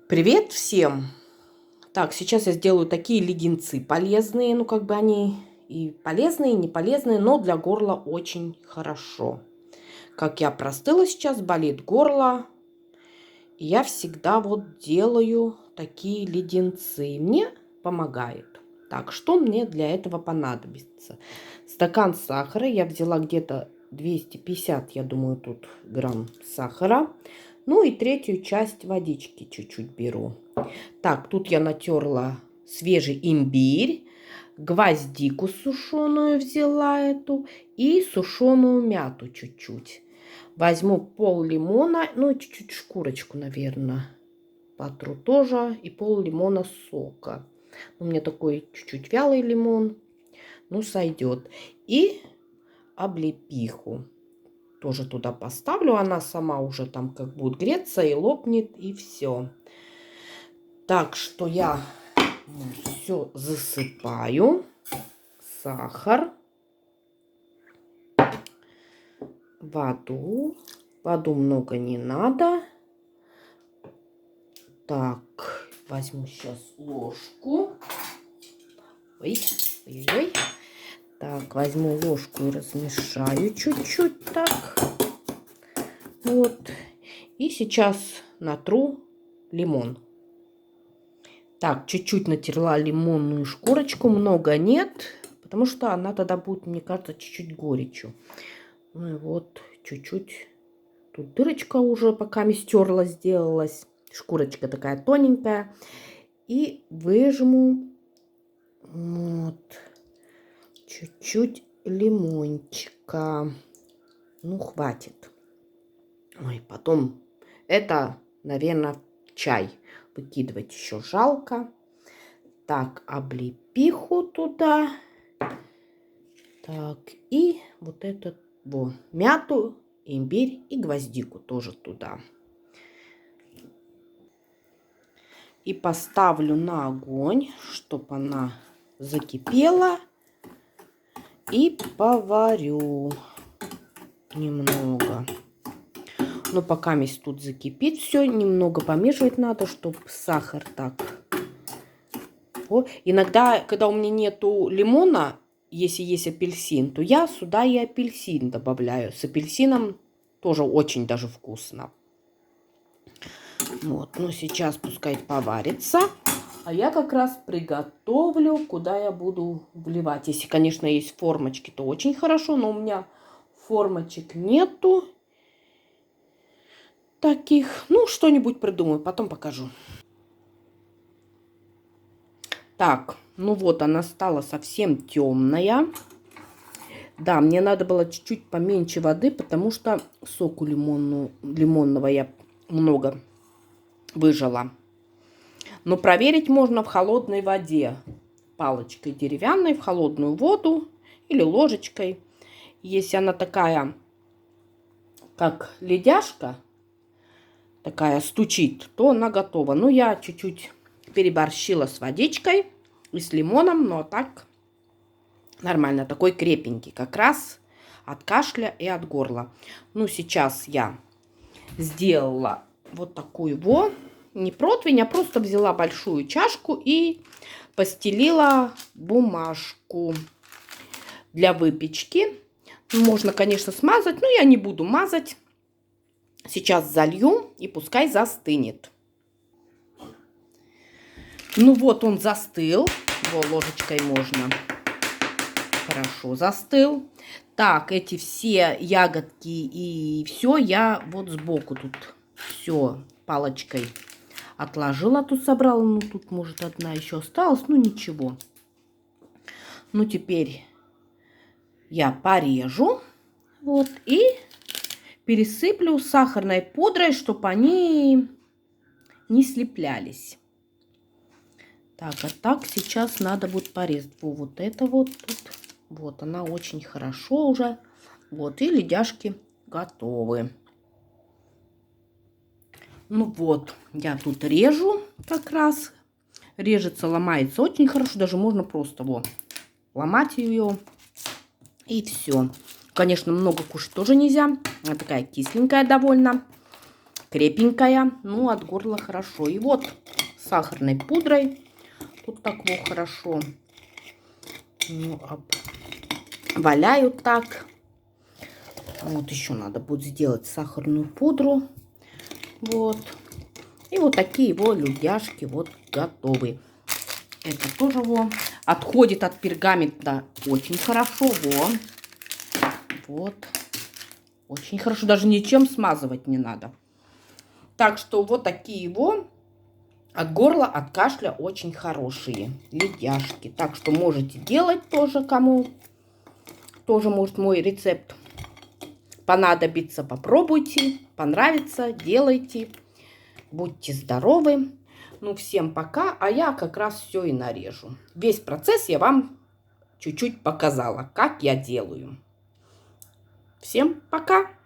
Привет всем! Так, сейчас я сделаю такие леденцы полезные. Ну, как бы они и полезные, и не полезные, но для горла очень хорошо. Как я простыла сейчас, болит горло. И я всегда вот делаю такие леденцы. Мне помогает. Так, что мне для этого понадобится? Стакан сахара. Я взяла где-то 250, я думаю, тут грамм сахара. Ну и третью часть водички чуть-чуть беру. Так, тут я натерла свежий имбирь, гвоздику сушеную взяла эту и сушеную мяту чуть-чуть. Возьму пол лимона, ну чуть-чуть шкурочку, наверное, потру тоже, и пол лимона сока. У меня такой чуть-чуть вялый лимон, ну сойдет. И облепиху тоже туда поставлю, она сама уже там как будет греться и лопнет, и все. Так что я все засыпаю. Сахар, воду. Воду много не надо. Так, возьму сейчас ложку. Ой, ой, ой. Так, возьму ложку и размешаю чуть-чуть так. Вот. И сейчас натру лимон. Так, чуть-чуть натерла лимонную шкурочку, много нет, потому что она тогда будет, мне кажется, чуть-чуть горечью. Ну и вот, чуть-чуть. Тут дырочка уже пока стерла, сделалась. Шкурочка такая тоненькая. И выжму вот чуть-чуть лимончика. Ну, хватит. Ой, потом это, наверное, чай. Выкидывать еще жалко. Так, облепиху туда. Так, и вот этот вот мяту, имбирь и гвоздику тоже туда. И поставлю на огонь, чтобы она закипела. И поварю немного. Но пока тут закипит все, немного помешивать надо, чтобы сахар так. О, иногда, когда у меня нету лимона, если есть апельсин, то я сюда и апельсин добавляю. С апельсином тоже очень даже вкусно. Вот, ну сейчас пускай поварится. А я как раз приготовлю, куда я буду вливать. Если, конечно, есть формочки, то очень хорошо, но у меня формочек нету таких. Ну, что-нибудь придумаю, потом покажу. Так, ну вот она стала совсем темная. Да, мне надо было чуть-чуть поменьше воды, потому что соку лимонного я много выжила. Но проверить можно в холодной воде. Палочкой деревянной в холодную воду или ложечкой. Если она такая, как ледяшка, такая стучит, то она готова. Ну, я чуть-чуть переборщила с водичкой и с лимоном, но так нормально. Такой крепенький, как раз от кашля и от горла. Ну, сейчас я сделала вот такую вот. Не противень, а просто взяла большую чашку и постелила бумажку для выпечки. Можно, конечно, смазать, но я не буду мазать. Сейчас залью и пускай застынет. Ну вот он застыл. Вот ложечкой можно. Хорошо застыл. Так, эти все ягодки и все я вот сбоку тут все палочкой отложила. Тут собрала. Ну тут может одна еще осталась. Ну ничего. Ну теперь я порежу. Вот и пересыплю сахарной пудрой, чтобы они не слеплялись. Так, а так сейчас надо будет порезать. Вот это вот тут. Вот она очень хорошо уже. Вот и ледяшки готовы. Ну вот, я тут режу как раз. Режется, ломается очень хорошо. Даже можно просто вот ломать ее. И все. Конечно, много кушать тоже нельзя. Она такая кисленькая довольно. крепенькая, ну, от горла хорошо. И вот с сахарной пудрой тут так вот хорошо. Ну, валяю так. Вот еще надо будет сделать сахарную пудру. Вот. И вот такие вот людяшки вот готовы. Это тоже вот отходит от пергамента очень хорошо. Вот. Очень хорошо. Даже ничем смазывать не надо. Так что вот такие вот от горла, от кашля очень хорошие ледяшки. Так что можете делать тоже, кому тоже может мой рецепт понадобится. Попробуйте, понравится, делайте. Будьте здоровы. Ну, всем пока. А я как раз все и нарежу. Весь процесс я вам чуть-чуть показала, как я делаю. Всем пока!